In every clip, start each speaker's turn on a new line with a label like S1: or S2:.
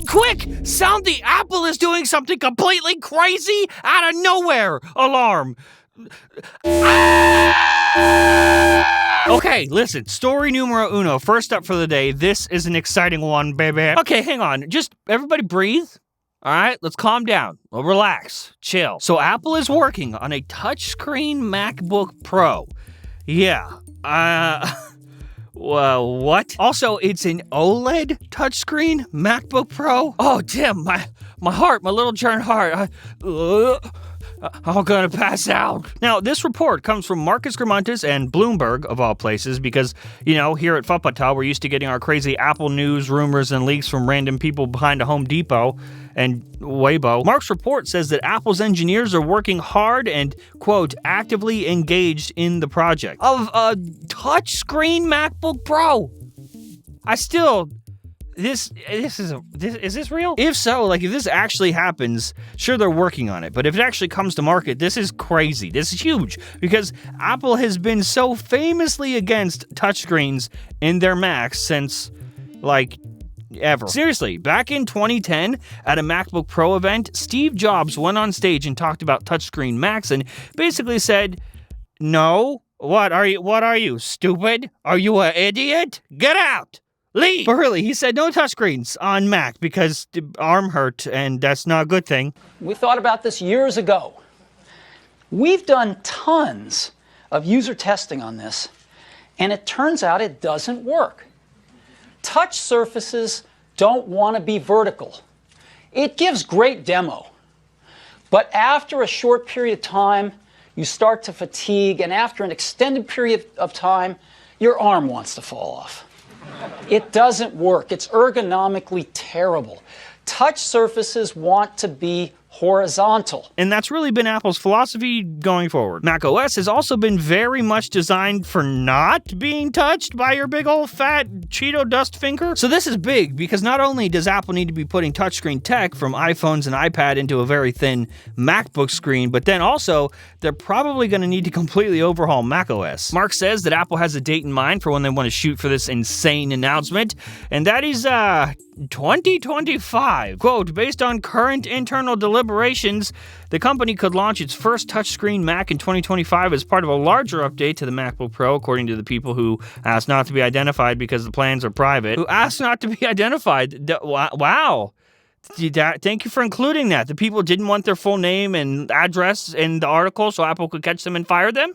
S1: Quick! Sound the Apple is doing something completely crazy out of nowhere! Alarm! Okay, listen, story numero uno. First up for the day. This is an exciting one, baby. Okay, hang on. Just everybody breathe. All right, let's calm down. Well, relax. Chill. So Apple is working on a touchscreen MacBook Pro. Yeah. Well, what? Also, it's an OLED touchscreen MacBook Pro? Oh, damn, my heart, my little giant heart. I'm gonna pass out. Now, this report comes from Marcus Gramantis and Bloomberg, of all places, because, here at Fupata, we're used to getting our crazy Apple news, rumors, and leaks from random people behind a Home Depot and Weibo. Mark's report says that Apple's engineers are working hard and, quote, actively engaged in the project of a touchscreen MacBook Pro. Is this real? If so, if this actually happens, sure, they're working on it. But if it actually comes to market, this is crazy. This is huge because Apple has been so famously against touchscreens in their Macs since, ever. Seriously, back in 2010 at a MacBook Pro event, Steve Jobs went on stage and talked about touchscreen Macs and basically said, "No, what are you, stupid? Are you an idiot? Get out! Leave!" But really, he said no touchscreens on Mac because the arm hurt, and that's not a good thing.
S2: We thought about this years ago. We've done tons of user testing on this, and it turns out it doesn't work. Touch surfaces don't want to be vertical. It gives great demo. But after a short period of time, you start to fatigue, and after an extended period of time, your arm wants to fall off. It doesn't work. It's ergonomically terrible. Touch surfaces want to be horizontal.
S1: And that's really been Apple's philosophy going forward. macOS has also been very much designed for not being touched by your big old fat Cheeto dust finger. So this is big because not only does Apple need to be putting touchscreen tech from iPhones and iPad into a very thin MacBook screen, but then also they're probably going to need to completely overhaul macOS. Mark says that Apple has a date in mind for when they want to shoot for this insane announcement, and that is 2025. Quote, based on current internal deliberations, the company could launch its first touchscreen Mac in 2025 as part of a larger update to the MacBook Pro, according to the people who asked not to be identified because the plans are private. Who asked not to be identified? Wow. Thank you for including that. The people didn't want their full name and address in the article so Apple could catch them and fire them?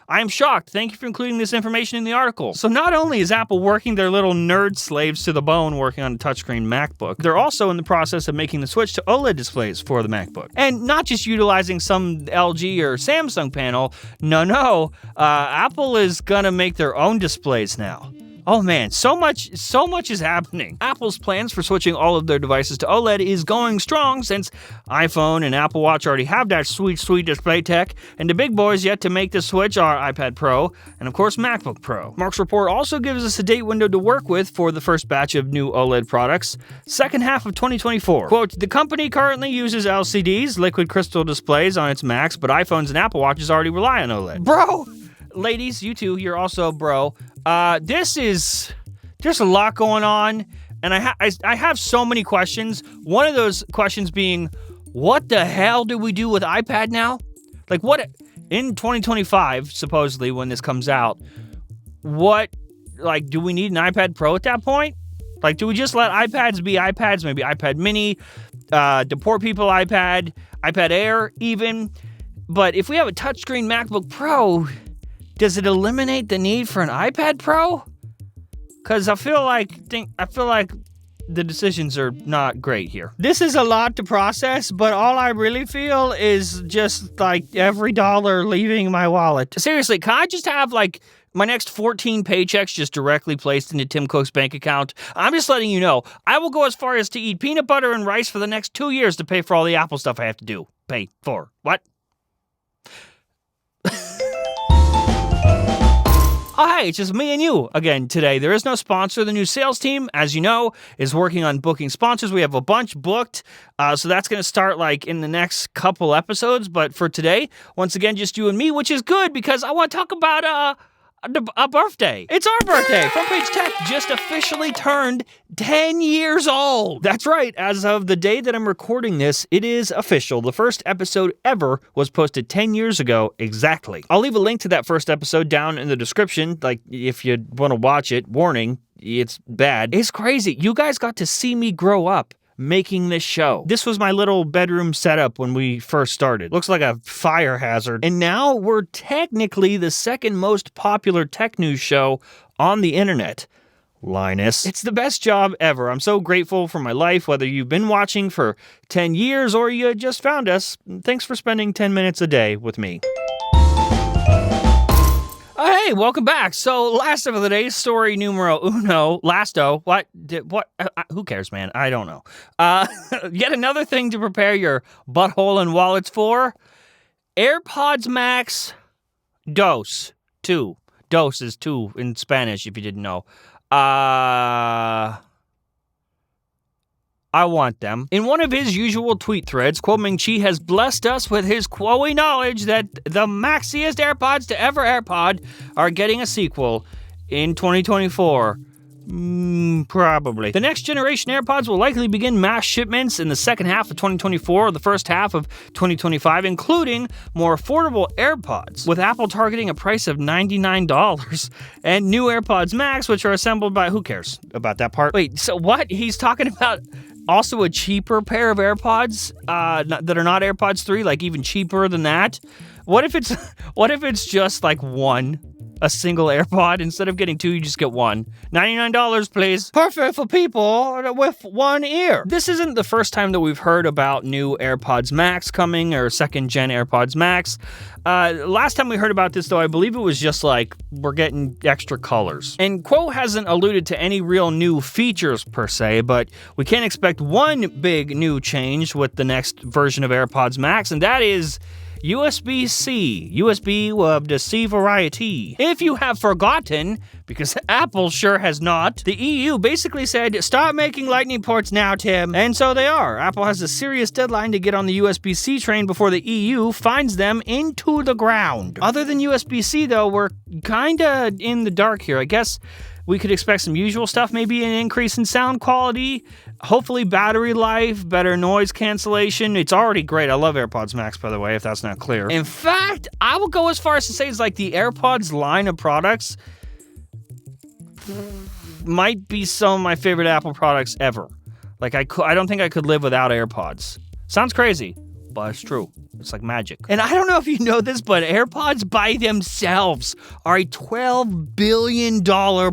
S1: I am shocked. Thank you for including this information in the article. So not only is Apple working their little nerd slaves to the bone working on a touchscreen MacBook, they're also in the process of making the switch to OLED displays for the MacBook. And not just utilizing some LG or Samsung panel. No. Apple is gonna make their own displays now. Oh man, so much is happening. Apple's plans for switching all of their devices to OLED is going strong since iPhone and Apple Watch already have that sweet display tech, and the big boys yet to make the switch are iPad Pro and of course MacBook Pro. Mark's report also gives us a date window to work with for the first batch of new OLED products, second half of 2024. Quote, the company currently uses LCDs, liquid crystal displays on its Macs, but iPhones and Apple Watches already rely on OLED. Bro! Ladies, you too, you're also bro. There's a lot going on, and I have so many questions. One of those questions being, what the hell do we do with iPad now? What, in 2025, supposedly, when this comes out, do we need an iPad Pro at that point? Do we just let iPads be iPads, maybe iPad mini, the poor people iPad Air even? But if we have a touchscreen MacBook Pro, does it eliminate the need for an iPad Pro? Because I feel like the decisions are not great here. This is a lot to process, but all I really feel is just every dollar leaving my wallet. Seriously, can I just have my next 14 paychecks just directly placed into Tim Cook's bank account? I'm just letting you know, I will go as far as to eat peanut butter and rice for the next 2 years to pay for all the Apple stuff I have to pay for. What? Oh, hey, it's just me and you again today. There is no sponsor. The new sales team, as you know, is working on booking sponsors. We have a bunch booked, so that's going to start in the next couple episodes. But for today, once again, just you and me, which is good because I want to talk about a birthday. It's our birthday. Front Page Tech just officially turned 10 years old. That's right. As of the day that I'm recording this, it is official. The first episode ever was posted 10 years ago exactly. I'll leave a link to that first episode down in the description, like if you want to watch it. Warning, it's bad. It's crazy. You guys got to see me grow up making this show. This was my little bedroom setup when we first started. Looks like a fire hazard. And now we're technically the second most popular tech news show on the internet. Linus. It's the best job ever. I'm so grateful for my life, whether you've been watching for 10 years or you just found us. Thanks for spending 10 minutes a day with me. Hey, welcome back. So, last of the day, story numero uno, lasto. What? Who cares, man? I don't know. Yet another thing to prepare your butthole and wallets for. AirPods Max dos. 2. Dos is 2 in Spanish, if you didn't know. I want them. In one of his usual tweet threads, Kuo Ming-chi has blessed us with his Kuo knowledge that the maxiest AirPods to ever AirPod are getting a sequel in 2024. Probably. The next generation AirPods will likely begin mass shipments in the second half of 2024 or the first half of 2025, including more affordable AirPods, with Apple targeting a price of $99, and new AirPods Max, which are assembled by... Who cares about that part? Wait, so what? He's talking about also a cheaper pair of AirPods that are not AirPods 3, like even cheaper than that? What if it's just like a single AirPod? Instead of getting 2, you just get 1. $99, please. Perfect for people with one ear. This isn't the first time that we've heard about new AirPods Max coming, or second-gen AirPods Max. Last time we heard about this, though, I believe it was just like, we're getting extra colors. And Kuo hasn't alluded to any real new features, per se, but we can expect one big new change with the next version of AirPods Max, and that is USB-C, USB of the C variety. If you have forgotten, because Apple sure has not, the EU basically said, stop making lightning ports now, Tim. And so they are. Apple has a serious deadline to get on the USB-C train before the EU finds them into the ground. Other than USB-C, though, we're kinda in the dark here. I guess we could expect some usual stuff, maybe an increase in sound quality, hopefully battery life, better noise cancellation. It's already great. I love AirPods Max, by the way, if that's not clear. In fact, I will go as far as to say it's like the AirPods line of products might be some of my favorite Apple products ever. Like, I don't think I could live without AirPods. Sounds crazy, but it's true. It's like magic. And I don't know if you know this, but AirPods by themselves are a $12 billion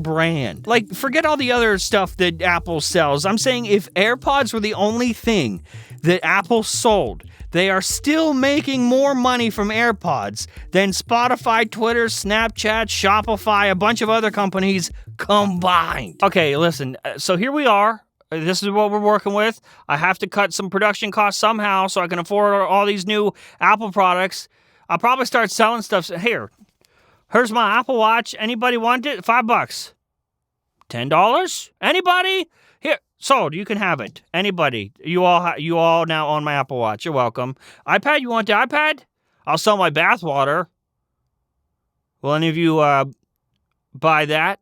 S1: brand. Like, forget all the other stuff that Apple sells. I'm saying if AirPods were the only thing that Apple sold, they are still making more money from AirPods than Spotify, Twitter, Snapchat, Shopify, a bunch of other companies combined. Okay, listen. So here we are. This is what we're working with. I have to cut some production costs somehow so I can afford all these new Apple products. I'll probably start selling stuff. Here's my Apple Watch. Anybody want it? $5. $10? Anybody? Here, sold. You can have it. Anybody. You all now own my Apple Watch. You're welcome. iPad? You want the iPad? I'll sell my bathwater. Will any of you buy that?